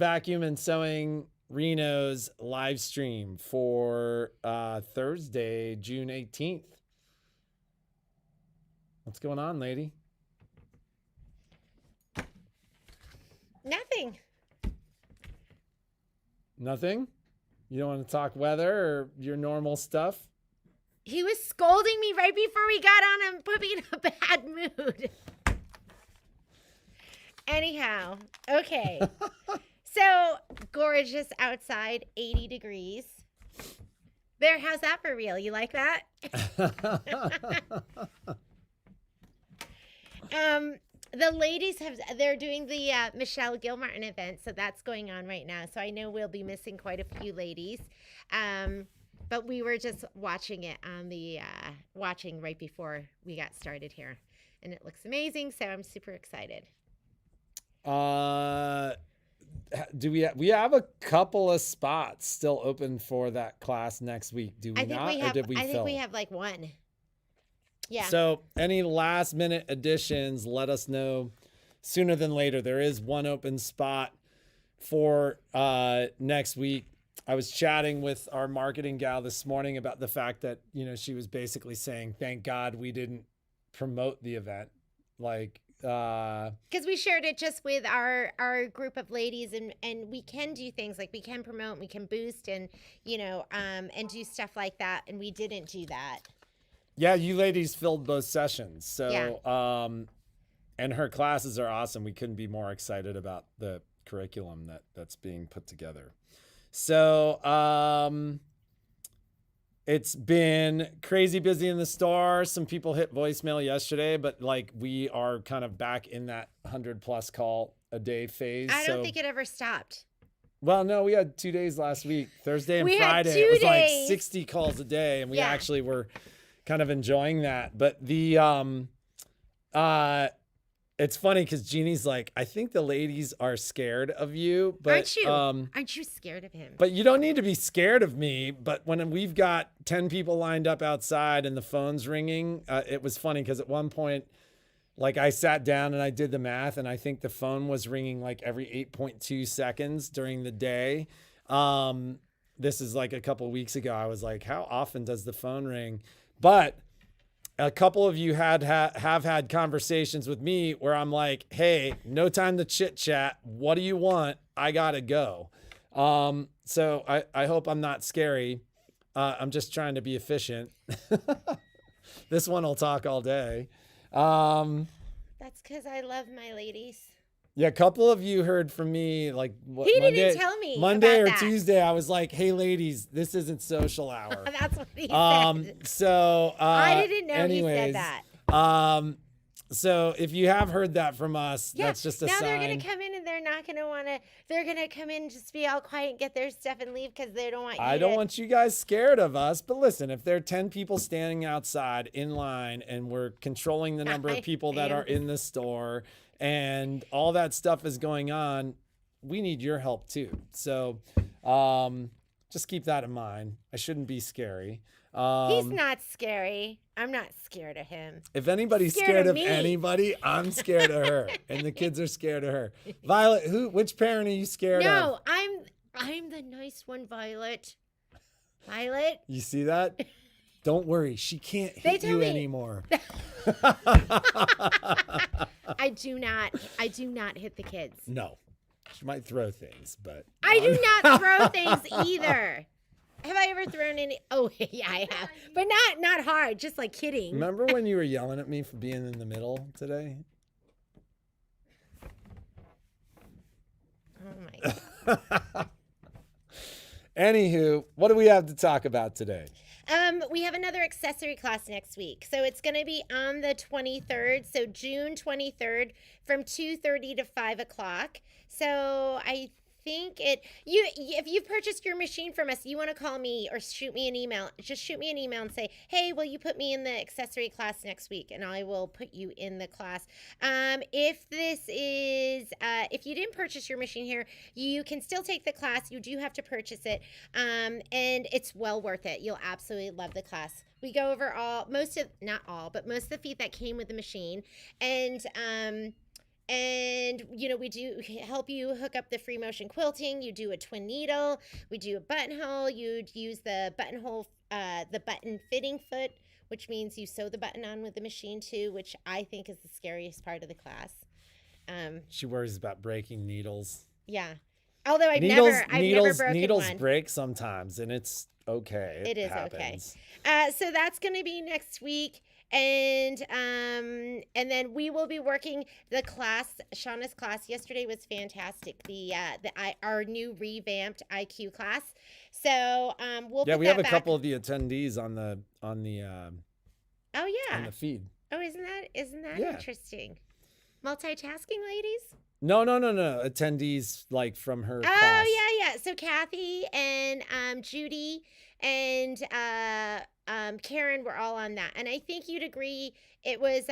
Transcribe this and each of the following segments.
Vacuum and Sewing Reno's live stream for Thursday, June 18th. What's going on, lady? Nothing. Nothing? You don't want to talk weather or your normal stuff? He was scolding me right before we got on and put me in a bad mood. Anyhow, okay. So, gorgeous outside, 80 degrees. Bear, how's that for real? You like that? The ladies they're doing the Michelle Gilmartin event, so that's going on right now. So I know we'll be missing quite a few ladies. But we were just watching it on the watching right before we got started here, and it looks amazing. So I'm super excited. Do we have a couple of spots still open for that class next week? Do we not? I think we have like one. Yeah. So any last minute additions, let us know sooner than later. There is one open spot for next week. I was chatting with our marketing gal this morning about the fact that, she was basically saying, thank God we didn't promote the event. Like, because we shared it just with our group of ladies, and we can do things like we can promote, we can boost, and and do stuff like that, and we didn't do that. Yeah, you ladies filled both sessions. So, yeah. And her classes are awesome. We couldn't be more excited about the curriculum that's being put together. So, it's been crazy busy in the store. Some people hit voicemail yesterday, but we are kind of back in that 100+ call a day phase. I don't think it ever stopped. Well, no, we had 2 days last week, Thursday and Friday. It was like 60 calls a day, and we actually were kind of enjoying that. But it's funny because Jeannie's like, I think the ladies are scared of you. But aren't you? Aren't you scared of him? But you don't need to be scared of me. But when we've got 10 people lined up outside and the phone's ringing, it was funny because at one point, I sat down and I did the math, and I think the phone was ringing every 8.2 seconds during the day. This is a couple weeks ago. I was like, how often does the phone ring? But a couple of you have had conversations with me where I'm like, hey, no time to chit chat. What do you want? I gotta go. So I hope I'm not scary. I'm just trying to be efficient. This one will talk all day. That's because I love my ladies. Yeah, a couple of you heard from me he didn't tell me Monday about or that. Tuesday. I was like, "Hey, ladies, this isn't social hour." That's what he said. So I didn't know anyways, he said that. So if you have heard that from us, that's just a sign. Now they're gonna come in and they're not gonna want to. They're gonna come in, just be all quiet, and get their stuff and leave because they don't want you. I don't want you guys scared of us. But listen, if there are 10 people standing outside in line and we're controlling the number of people that are in the store, and all that stuff is going on, we need your help too. So just keep that in mind. I shouldn't be scary. He's not scary. I'm not scared of him. If anybody's scared of anybody, I'm scared of her. And the kids are scared of her. Violet, which parent are you scared of? No, I'm the nice one, Violet. Violet? You see that? Don't worry, she can't hit you anymore. I do not hit the kids. No. She might throw things, but I do not throw things either. Have I ever thrown any? Oh, yeah, I have. But not hard, just kidding. Remember when you were yelling at me for being in the middle today? Oh my God. Anywho, what do we have to talk about today? We have another accessory class next week. So it's going to be on the 23rd. So June 23rd from 2:30 to 5 o'clock. So I think if you've purchased your machine from us, you want to call me or shoot me an email. Just shoot me an email and say, hey, will you put me in the accessory class next week? And I will put you in the class. If you didn't purchase your machine here, you can still take the class. You do have to purchase it. And it's well worth it. You'll absolutely love the class. We go over most of the feet that came with the machine. And, we do help you hook up the free motion quilting. You do a twin needle. We do a buttonhole. You'd use the buttonhole, the button fitting foot, which means you sew the button on with the machine too, which I think is the scariest part of the class. She worries about breaking needles. Yeah. Although I've needles, never broken needles one. break sometimes, and it's okay. It is happens. okay. So that's going to be next week. And then we will be working the class. Shauna's class yesterday was fantastic. Our new revamped IQ class. So we have a couple of the attendees on the oh yeah on the feed. Oh, isn't that interesting? Multitasking ladies. No. Attendees like from her class. Oh yeah. So Kathy and Judy and Karen were all on that, and I think you'd agree it was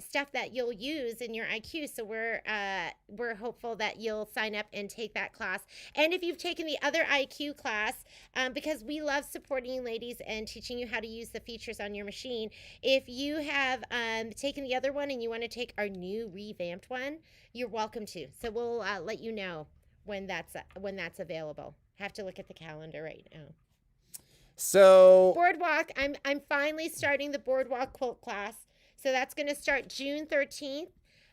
stuff that you'll use in your IQ. So we're hopeful that you'll sign up and take that class. And if you've taken the other IQ class, because we love supporting you ladies and teaching you how to use the features on your machine. If you have taken the other one and you want to take our new revamped one, you're welcome to. So we'll let you know when that's available. Have to look at the calendar right now. So Boardwalk, I'm finally starting the Boardwalk quilt class. So that's going to start June 13th.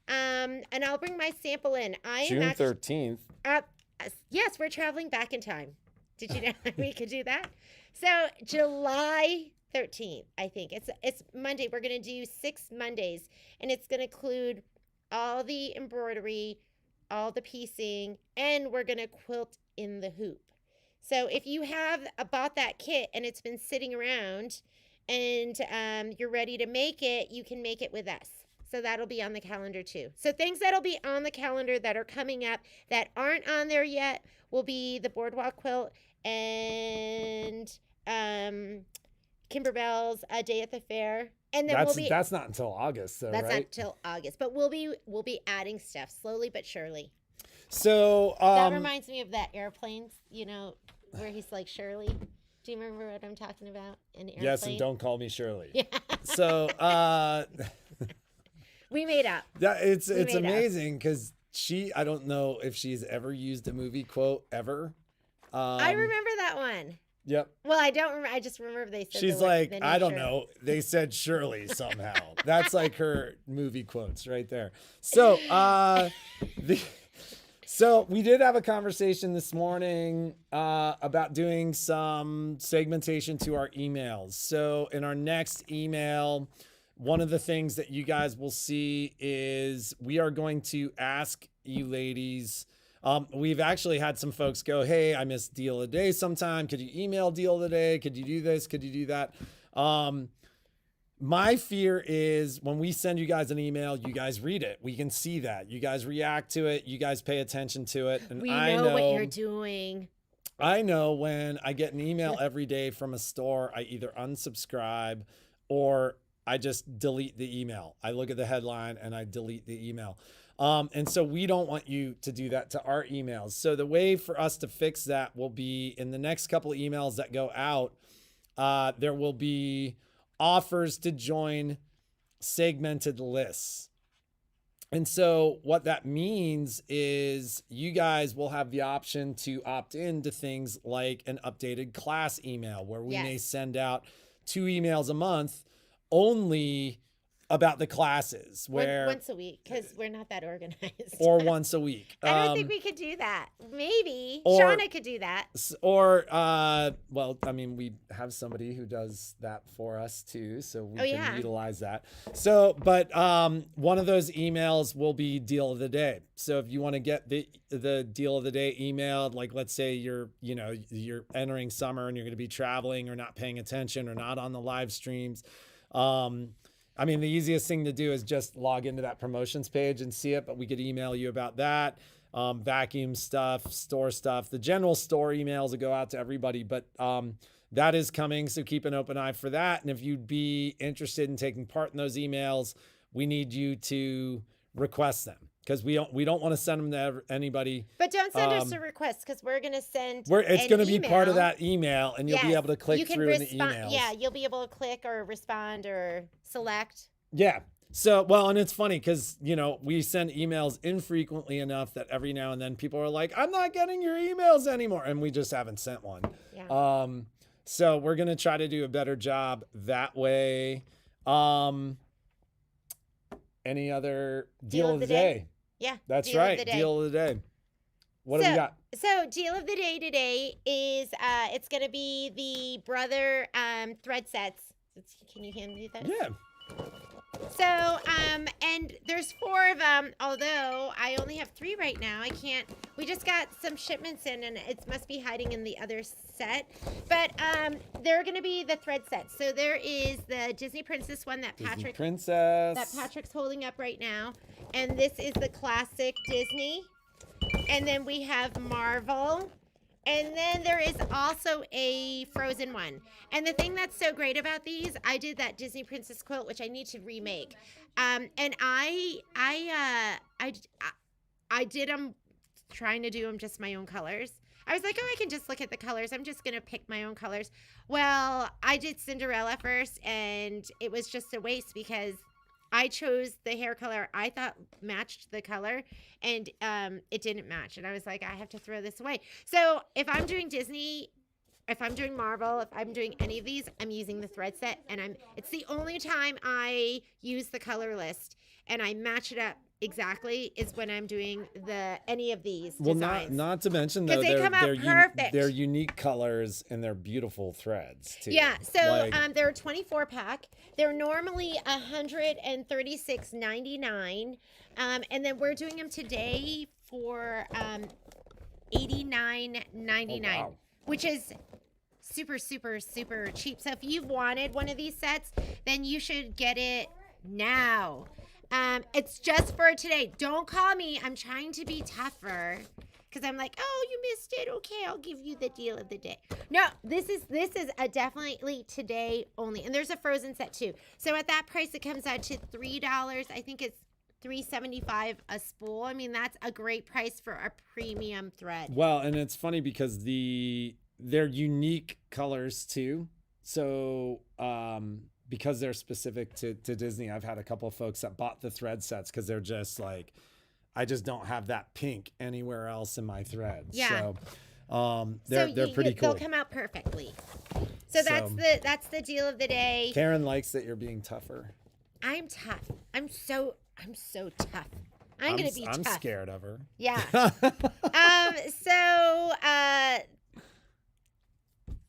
And I'll bring my sample in. June 13th. Yes, we're traveling back in time. Did you know we could do that? So July 13th, I think. It's Monday. We're going to do 6 Mondays, and it's going to include all the embroidery, all the piecing, and we're going to quilt in the hoop. So if you have bought that kit and it's been sitting around and you're ready to make it, you can make it with us. So that'll be on the calendar too. So things that'll be on the calendar that are coming up that aren't on there yet will be the Boardwalk quilt and Kimberbell's A Day at the Fair. And then that's not until August, though, that's right? not until August. But we'll be adding stuff slowly but surely. So that reminds me of that airplane, where he's like Shirley. Do you remember what I'm talking about? An airplane? Yes, and don't call me Shirley. Yeah. So we made up. It's amazing because I don't know if she's ever used a movie quote ever. I remember that one. Yep. Well, I don't remember. I just remember they said she's like, I don't know. They said Shirley somehow. That's like her movie quotes right there. So So we did have a conversation this morning about doing some segmentation to our emails. So in our next email, one of the things that you guys will see is we are going to ask you ladies. We've actually had some folks go, hey, I missed deal of the day sometime. Could you email deal of the day? Could you do this? Could you do that? My fear is when we send you guys an email, you guys read it. We can see that. You guys react to it. You guys pay attention to it. And we know what you're doing. I know when I get an email every day from a store, I either unsubscribe or I just delete the email. I look at the headline and I delete the email. And so we don't want you to do that to our emails. So the way for us to fix that will be in the next couple of emails that go out, there will be offers to join segmented lists. And so what that means is you guys will have the option to opt into things like an updated class email where we may send out 2 emails a month only about the classes where once a week, because we're not that organized. Or once a week. I don't think we could do that. Maybe Shauna could do that. Or well, I mean, we have somebody who does that for us too, so we can utilize that. So, but one of those emails will be deal of the day. So if you want to get the deal of the day emailed, like let's say you're entering summer and you're going to be traveling or not paying attention or not on the live streams. I mean, the easiest thing to do is just log into that promotions page and see it, but we could email you about that. Vacuum stuff, store stuff, the general store emails will go out to everybody, but that is coming. So keep an open eye for that. And if you'd be interested in taking part in those emails, we need you to request them because we don't want to send them to anybody. But don't send us a request because we're going to send it's going to be part of that email and you'll be able to click through in the emails. Yeah, you'll be able to click or respond or select. Yeah. So, well, and it's funny because, we send emails infrequently enough that every now and then people are like, I'm not getting your emails anymore. And we just haven't sent one. Yeah. So we're going to try to do a better job that way. Any other deal of the day? Yeah. That's right. Deal of the day. What do we got? So deal of the day today is it's going to be the Brother thread sets. Can you hand me those? Yeah. So, and there's 4 of them, although I only have 3 right now. We just got some shipments in and it must be hiding in the other set. But they're going to be the thread sets. So there is the Disney Princess one that Patrick's holding up right now. And this is the classic Disney. And then we have Marvel. And then there is also a Frozen one. And the thing that's so great about these, I did that Disney Princess quilt, which I need to remake. And I did them, trying to do them just my own colors. I was like, I can just look at the colors. I'm just going to pick my own colors. Well, I did Cinderella first, and it was just a waste because I chose the hair color I thought matched the color, and it didn't match. And I was like, I have to throw this away. So if I'm doing Disney, if I'm doing Marvel, if I'm doing any of these, I'm using the thread set. And it's the only time I use the color list and I match it up exactly is when I'm doing any of these designs. Not to mention though, they come out perfect. They're unique colors and they're beautiful threads too. Yeah, so they're a 24 pack. They're normally $136.99, and then we're doing them today for $89.99, wow. Which is super, super, super cheap. So if you've wanted one of these sets, then you should get it now. It's just for today. Don't call me. I'm trying to be tougher because I'm like, oh, you missed it. Okay, I'll give you the deal of the day. No, this is a definitely today only. And there's a Frozen set too. So at that price, it comes out to $3. I think it's $3.75 a spool. I mean, that's a great price for a premium thread. Well, and it's funny because they're unique colors too. So, because they're specific to Disney, I've had a couple of folks that bought the thread sets because they're just like, I just don't have that pink anywhere else in my threads. Yeah. So they're pretty cool. They'll come out perfectly. So that's the deal of the day. Karen likes that you're being tougher. I'm tough. I'm so tough. I'm gonna be tough. I'm scared of her. Yeah.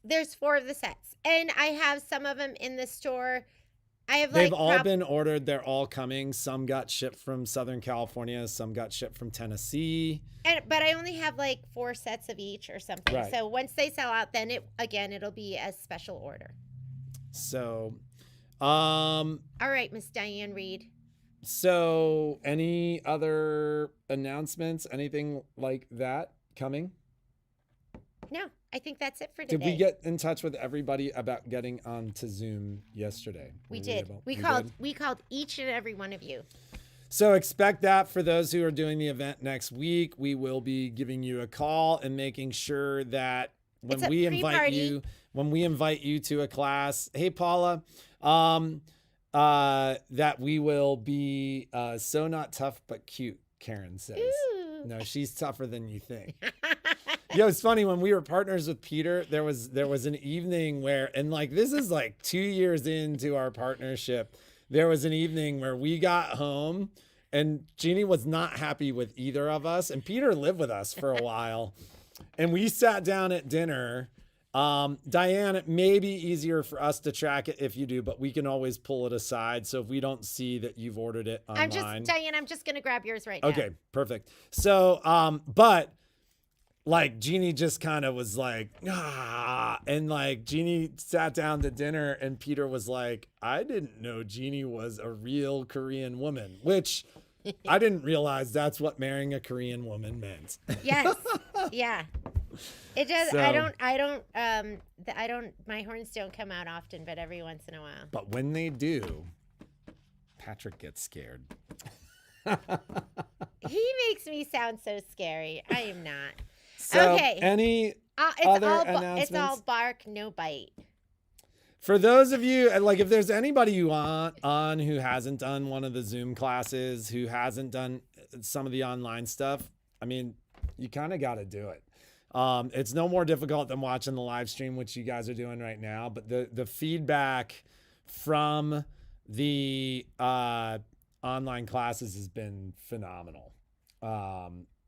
There's 4 of the sets, and I have some of them in the store. They've all been ordered. They're all coming. Some got shipped from Southern California. Some got shipped from Tennessee. But I only have 4 sets of each or something. Right. So once they sell out, then it'll be a special order. So, all right, Miss Diane Reed. So any other announcements? Anything like that coming? No, I think that's it for today. Did we get in touch with everybody about getting onto Zoom yesterday? We did. We called each and every one of you. So expect that for those who are doing the event next week. We will be giving you a call and making sure that when we invite you to a class, hey Paula, that we will be so not tough but cute, Karen says. Ooh. No, she's tougher than you think. Yo, it's funny when we were partners with Peter, there was an evening where, and this is 2 years into our partnership, there was an evening where we got home and Jeannie was not happy with either of us, and Peter lived with us for a while, and we sat down at dinner. Diane, it may be easier for us to track it if you do, but we can always pull it aside. So if we don't see that you've ordered it online, Diane, I'm just gonna grab yours right now. Okay, perfect. So, but Jeannie just kind of was and Jeannie sat down to dinner and Peter was like, I didn't know Jeannie was a real Korean woman, which I didn't realize that's what marrying a Korean woman meant. Yes. Yeah. It does. So, my horns don't come out often, but every once in a while. But when they do, Patrick gets scared. He makes me sound so scary. I am not. So, okay. Any other announcements? It's all bark, no bite. For those of you, like, if there's anybody you want on who hasn't done one of the Zoom classes, who hasn't done some of the online stuff, I mean, you kind of got to do it. It's no more difficult than watching the live stream, which you guys are doing right now. But the feedback from the online classes has been phenomenal.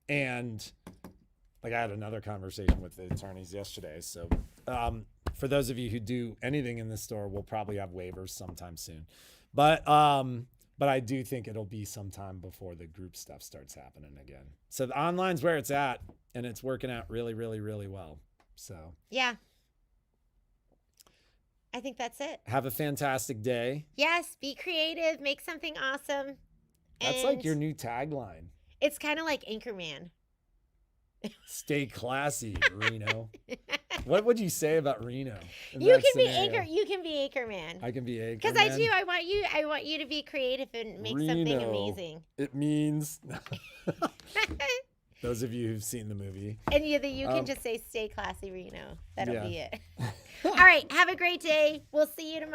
And like, I had another conversation with the attorneys yesterday. So for those of you who do anything in the store, we'll probably have waivers sometime soon. But I do think it'll be sometime before the group stuff starts happening again. So the online's where it's at, and it's working out really, really, really well. So yeah, I think that's it. have a fantastic day. Yes, be creative, make something awesome. That's like your new tagline. It's kind of like Anchorman. Stay classy, Reno. What would you say about Reno? You can be Anchorman. I can be Anchorman. Because I do. I want you to be creative and make something amazing. It means those of you who've seen the movie. And you can just say stay classy, Reno. That'll be it. All right. Have a great day. We'll see you tomorrow.